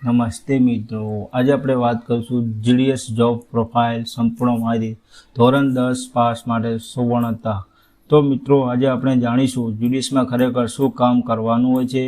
નમસ્તે મિત્રો, આજે આપણે વાત કરીશું જીડીએસ જોબ પ્રોફાઇલ સંપૂર્ણ માહિતી ધોરણ 10 પાસ માટે સુવર્ણ તક। તો મિત્રો આજે આપણે જાણીશું જીડીએસમાં ખરેખર શું કામ કરવાનું હોય છે,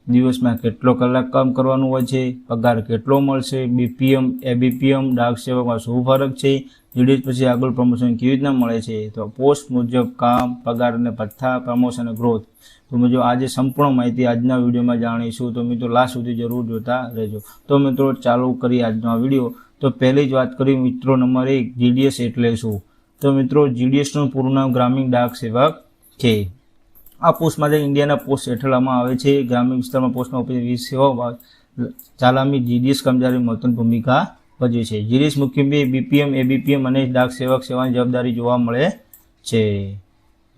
દિવસમાં કેટલો કલાક કામ કરવાનું હોય છે, પગાર કેટલો મળશે, બીપીએમ એબીપીએમ ડાક સેવકમાં શું ફરક છે, જીડીએસ પછી આગળ પ્રમોશન કેવી રીતના મળે છે, તો પોસ્ટ મુજબ કામ, પગાર અને ભથ્થા, પ્રમોશન અને ગ્રોથ। તો મિત્રો આજે સંપૂર્ણ માહિતી આજના વિડીયોમાં જાણીશું, તો મિત્રો લાસ્ટ સુધી જરૂર જોતા રહેજો। તો મિત્રો ચાલુ કરીએ આજનો આ વિડીયો। તો પહેલી જ વાત કરીએ મિત્રો નંબર 1 જીડીએસ એટલે શું। તો મિત્રો જીડીએસનું પૂરું નામ ગ્રામીણ ડાક સેવક છે। આ પોસ્ટ માટે ઇન્ડિયાના પોસ્ટ હેઠળમાં આવે છે। ગ્રામીણ વિસ્તારમાં પોસ્ટમાં ઉપલબ્ધ સેવાઓ ચાલામી જીડીએસ કર્મચારી મહત્વની ભૂમિકા ભજવે છે। જીડીએસ મુખ્યત્વે બીપીએમ એબીપીએમ અને ડાક સેવક સેવાની જવાબદારી જોવા મળે છે।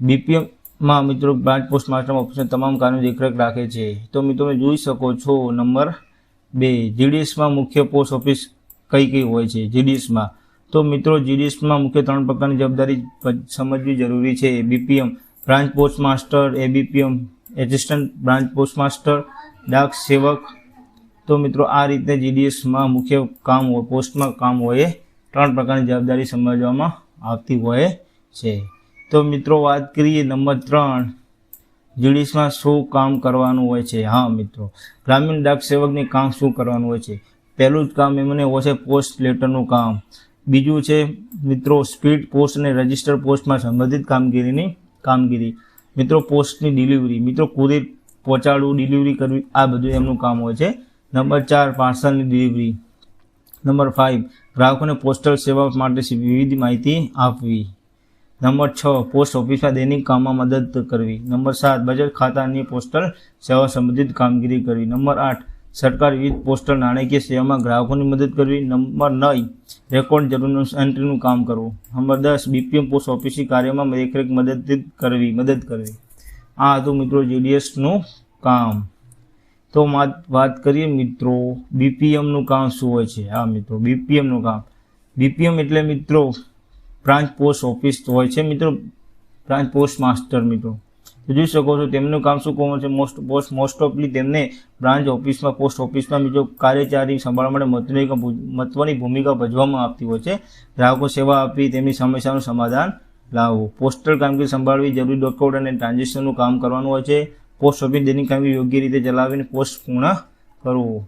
બીપીએમ માં મિત્રો બ્રાન્ચ પોસ્ટ માસ્ટર ઓફિસર તમામ કાર્યોની દેખરેખ રાખે છે। તો મિત્રો તમે જોઈ શકો છો નંબર 2 જીડીએસમાં મુખ્ય પોસ્ટ ઓફિસ કઈ હોય છે જીડીએસમાં। તો મિત્રો જીડીએસમાં મુખ્ય 3 પ્રકારની જવાબદારી સમજવી જરૂરી છે। BPM branch post master, ABPM assistant branch post master, ડાક સેવક। તો મિત્રો આ રીતે જીડીએસમાં મુખ્ય કામ હોય, પોસ્ટમાં કામ હોય 3 પ્રકારની જવાબદારી સમજવામાં આવતી હોય છે। તો મિત્રો વાત કરીએ નંબર 3 જીડીએસમાં શું કામ કરવાનું હોય છે। હા મિત્રો, ગ્રામીણ ડાક સેવકને કામ શું કરવાનું હોય છે। પહેલું જ કામ એમને હોય છે પોસ્ટ લેટરનું કામ। બીજું છે મિત્રો સ્પીડ પોસ્ટ અને રજિસ્ટર પોસ્ટમાં સંબંધિત કામગીરી। મિત્રો પોસ્ટની ડિલિવરી, મિત્રો કુરિયર પહોંચાડવું, ડિલિવરી કરવી, આ બધું એમનું કામ હોય છે। Number 4 પાર્સલની delivery. નંબર 5 ગ્રાહકોને પોસ્ટલ સેવા માટે વિવિધ માહિતી આપવી। નંબર 6 પોસ્ટ ઓફિસમાં દૈનિક કામમાં મદદ કરવી। નંબર 7 બચત ખાતા અને પોસ્ટલ સેવા સંબંધિત કામગીરી કરવી। નંબર 8 સરકાર વિવિધ પોસ્ટલ નાણાકીય સેવામાં ગ્રાહકોની મદદ કરવી। નંબર 9 રેકોર્ડ જરૂર એન્ટ્રીનું કામ કરવું। નંબર 10 બીપીએમ પોસ્ટ ઓફિસની કાર્યમાં દેખરેખ મદદ કરવી। આ હતું મિત્રો જીડીએસનું કામ। તો વાત કરીએ મિત્રો બીપીએમનું કામ શું હોય છે। હા મિત્રો બીપીએમનું કામ, બીપીએમ એટલે મિત્રો બ્રાન્ચ પોસ્ટ ઓફિસ હોય છે મિત્રો, બ્રાન્ચ પોસ્ટ માસ્ટર મિત્રો। તો જોઈ શકો છો તેમનું કામ શું કહે છે, મોસ્ટ ઓફલી તેમને બ્રાન્ચ ઓફિસમાં પોસ્ટ ઓફિસમાં મિત્રો કાર્યચારી સંભાળવા માટે મહત્વની ભૂમિકા ભજવવામાં આવતી હોય છે। ગ્રાહકો સેવા આપી તેમની સમસ્યાનું સમાધાન લાવવું, પોસ્ટલ કામગીરી સંભાળવી, જરૂરી ડોક્યુમેન્ટ અને ટ્રાન્ઝેક્શનનું કામ કરવાનું હોય છે, પોસ્ટ ઓફિસ દૈનિક કામગીરી યોગ્ય રીતે ચલાવીને પોસ્ટ પૂર્ણ કરવું।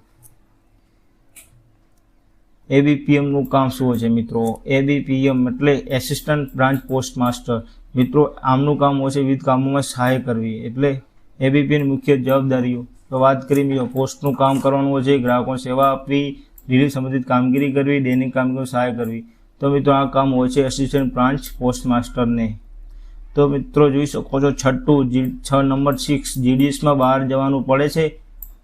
એબીપીએમનું કામ શું હોય છે મિત્રો। એબીપીએમ એટલે એસિસ્ટન્ટ બ્રાન્ચ પોસ્ટ માસ્ટર। મિત્રો આમનું કામ હોય છે વિવિધ કામોમાં સહાય કરવી, એટલે એબીપીએમની મુખ્ય જવાબદારીઓ। તો વાત કરીએ મિત્રો પોસ્ટનું કામ કરવાનું હોય છે, ગ્રાહકોને સેવા આપવી, ડિલિવરી સંબંધિત કામગીરી કરવી, દૈનિક કામગીરીમાં સહાય કરવી। તો મિત્રો આ કામ હોય છે એસિસ્ટન્ટ બ્રાન્ચ પોસ્ટ માસ્ટરને। તો મિત્રો જોઈ શકો છો નંબર 6 જીડીએસમાં બહાર જવાનું પડે છે।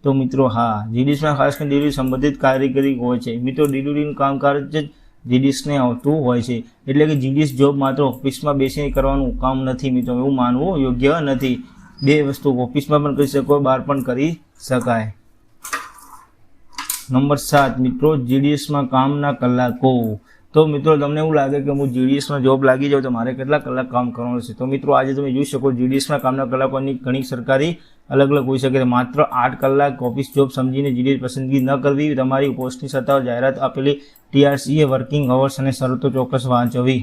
તો મિત્રો હા, જીડીએસમાં ખાસ કરીને ડિલિવરી સંબંધિત કામગીરી હોય છે મિત્રો। ડિલિવરીનું કામકાજ જ જીડીએસને આવતું હોય છે, એટલે કે જીડીએસ જોબ માત્ર ઓફિસમાં બેસીને કરવાનું કામ નથી મિત્રો, એવું માનવું યોગ્ય નથી। બે વસ્તુ ઓફિસમાં પણ કરી શકો, બહાર પણ કરી શકાય। નંબર 7 મિત્રો જીડીએસમાં કામના કલાકો। તો મિત્રો તમને એવું લાગે કે હું જીડીએસમાં જોબ લાગી જાઉં તો મારે કેટલા કલાક કામ કરવાનું છે। તો મિત્રો આજે તમે જોઈ શકો જીડીએસમાં કામના કલાકોની ઘણી સરકારી અલગ અલગ હોઈ શકે છે। માત્ર 8 કલાક ઓફિસ જોબ સમજીને જીડીએસ પસંદગી ન કરવી, તમારી પોસ્ટની સત્તાવાર જાહેરાત આપેલી ટીઆરસીએ વર્કિંગ અવર્સ અને શરતો ચોક્કસ વાંચવી।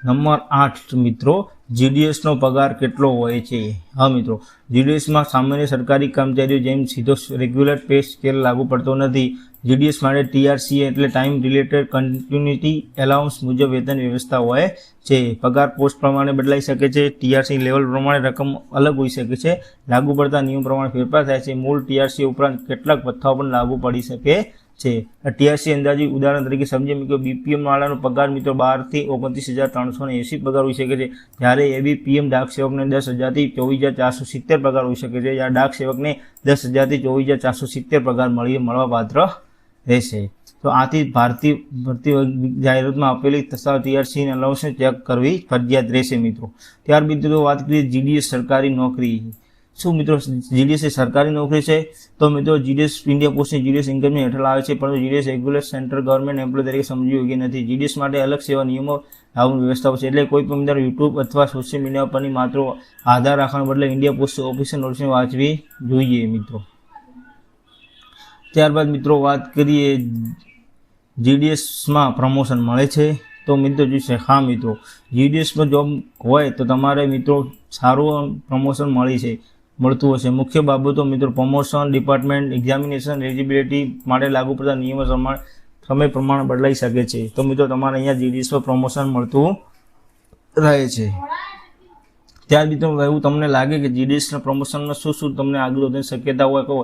નંબર 8 મિત્રો જીડીએસનો પગાર કેટલો હોય છે। હા મિત્રો, જીડીએસમાં સામાન્ય સરકારી કર્મચારીઓ જેમ સીધો રેગ્યુલર પે સ્કેલ લાગુ પડતો નથી। જીડીએસ માટે ટીઆરસીએ એટલે ટાઈમ રિલેટેડ કન્ટિન્યુટી એલાઉન્સ મુજબ વેતન વ્યવસ્થા હોય છે। પગાર પોસ્ટ પ્રમાણે બદલાઈ શકે છે, ટીઆરસી લેવલ પ્રમાણે રકમ અલગ હોઈ શકે છે, લાગુ પડતા નિયમ પ્રમાણે ફેરફાર થાય છે। મૂળ ટીઆરસી ઉપરાંત કેટલાક ભથ્થાઓ પણ લાગુ પડી શકે છે। ટીઆરસી અંદાજિત ઉદાહરણ તરીકે સમજીએ કે બીપીએમ વાળાનો પગાર મિત્રો 12 થી 29,380 પગાર હોઈ શકે છે, જ્યારે એબીપીએમ ડાક સેવકને 10,000 થી 24,470 પગાર હોઈ શકે છે, જ્યારે ડાક સેવકને 10,000 થી 24,470 પગાર મળવા પાત્ર રહેશે। તો આથી ભારતીય ભરતી જાહેરાતમાં આપેલી ટીઆરસી અલાઉન્સને ચેક કરવી ફરજિયાત રહેશે મિત્રો। ત્યાર બીજું વાત કરીએ જીડીએસ સરકારી નોકરી। શું મિત્રો જીડીએસ એ સરકારી નોકરી છે? તો મિત્રો જીડીએસ ઇન્ડિયા પોસ્ટની જીડીએસ ઇન્કમની હેઠળ આવે છે, પરંતુ GDS regular central government employee તરીકે સમજવું યોગ્ય નથી। જીડીએસ માટે અલગ સેવા નિયમો લાગુ વ્યવસ્થાઓ છે, એટલે કોઈ પણ મિત્રો યુટ્યુબ અથવા સોશિયલ મીડિયા પરની માત્ર આધાર રાખવાને બદલે ઇન્ડિયા પોસ્ટ ઓફિસની નોટિસ વાંચવી જોઈએ મિત્રો। ત્યારબાદ મિત્રો વાત કરીએ જીડીએસમાં પ્રમોશન મળે છે. તો મિત્રો જોઈશે હા મિત્રો જીડીએસમાં જોબ હોય તો તમારે મિત્રો સારું પ્રમોશન મળતું હશે. મુખ્ય બાબતો મિત્રો પ્રમોશન ડિપાર્ટમેન્ટ એક્ઝામિનેશન એલિજિબિલિટી માટે લાગુ પડતા નિયમો સમય પ્રમાણે બદલાઈ શકે છે. તો મિત્રો તમારે અહીંયા જીડીએસમાં પ્રમોશન મળતું રહે છે. ત્યાર મિત્રો એવું તમને લાગે કે જીડીએસના પ્રમોશનમાં શું તમને આગળ વધવાની શક્યતા હોય તો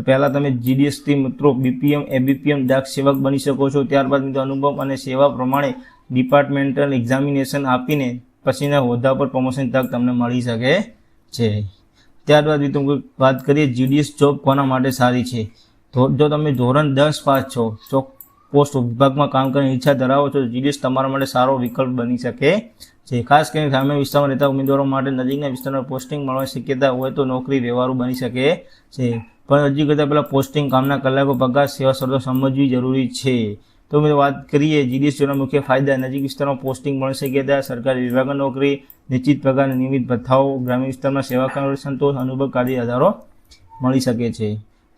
પહેલાં તમે જીડીએસથી મિત્રો બીપીએમ એબીપીએમ ડાક સેવક બની શકો છો. ત્યારબાદ મિત્રો અનુભવ અને સેવા પ્રમાણે ડિપાર્ટમેન્ટલ એક્ઝામિનેશન આપીને પછીના હોદ્દા પર પ્રમોશન તક તમને મળી શકે છે. ત્યારબાદ મિત્રો વાત કરીએ જીડીએસ જોબ કોના માટે સારી છે. જો તમે ધોરણ 10 પાસ છો પોસ્ટ વિભાગમાં કામ કરવાની ઈચ્છા ધરાવો છો તો જીડીએસ તમારા માટે સારો વિકલ્પ બની શકે છે. ખાસ કરીને ગ્રામ્ય વિસ્તારમાં રહેતા ઉમેદવારો માટે નજીકના વિસ્તારમાં પોસ્ટિંગ મળવાની શક્યતા હોય તો નોકરી વ્યવહારુ બની શકે છે. પણ અરજી કરતાં પહેલાં પોસ્ટિંગ, કામના કલાકો, પગાર, સેવા શરતો સમજવી જરૂરી છે. તો મિત્રો વાત કરીએ જીડીએસ જોના મુખ્ય ફાયદા. નજીક વિસ્તારમાં પોસ્ટિંગ મળવાની શક્યતા, સરકારી વિભાગની નોકરી, નિશ્ચિત પગાર અને નિયમિત ભથ્થાઓ, ગ્રામ્ય વિસ્તારમાં સેવા કરવાનો સંતોષ, અનુભવ કાર્ય આધારો મળી શકે છે.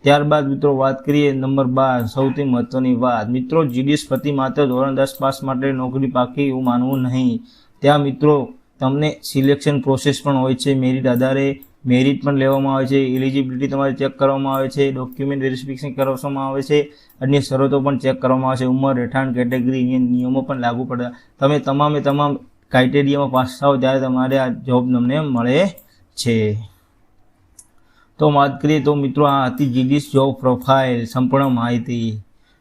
ત્યારબાદ મિત્રો વાત કરીએ નંબર 12 સૌથી મહત્વની વાત. મિત્રો જીડીએસ પ્રતિ માત્ર ધોરણ 10 પાસ માટે નોકરી પાકી એવું માનવું નહીં. ત્યાં મિત્રો તમને સિલેક્શન પ્રોસેસ પણ હોય છે. મેરિટ આધારે મેરિટ પણ લેવામાં આવે છે. એલિજિબિલિટી તમારે ચેક કરવામાં આવે છે. ડોક્યુમેન્ટ વેરિફિકેશન કરવામાં આવે છે. અન્ય શરતો પણ ચેક કરવામાં આવે છે. ઉંમર, રહેઠાણ, કેટેગરી નિયમો પણ લાગુ પડે. તમે તમામ ક્રાઇટેરિયામાં પાસ થાઓ ત્યારે તમારે આ જોબ તમને મળે છે. તો વાત કરીએ તો મિત્રો આ હતી જીડીએસ જોબ પ્રોફાઇલ સંપૂર્ણ માહિતી.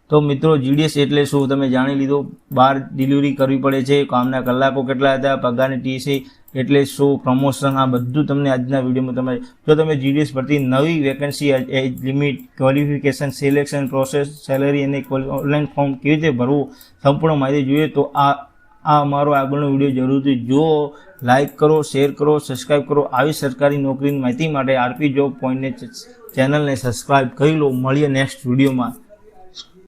તો મિત્રો જીડીએસ એટલે શું તમે જાણી લીધું. બહાર ડિલિવરી કરવી પડે છે, કામના કલાકો કેટલા હતા, પગારની ટીસી એટલે શું, પ્રમોશન, આ બધું તમને આજના વિડીયોમાં જો તમે જીડીએસ પરથી નવી vacancy, age limit, qualification, selection process, salary અને ઓનલાઈન ફોર્મ કેવી રીતે ભરવું સંપૂર્ણ માહિતી જોઈએ તો આ અમારો આગળનો વિડીયો જરૂરથી જુઓ. લાઇક કરો, શેર કરો, સબસ્ક્રાઈબ કરો. આવી સરકારી નોકરીની માહિતી માટે આરપી જોબ પોઈન્ટને ચેનલને સબસ્ક્રાઈબ કરી લો. મળીએ નેક્સ્ટ વિડીયોમાં.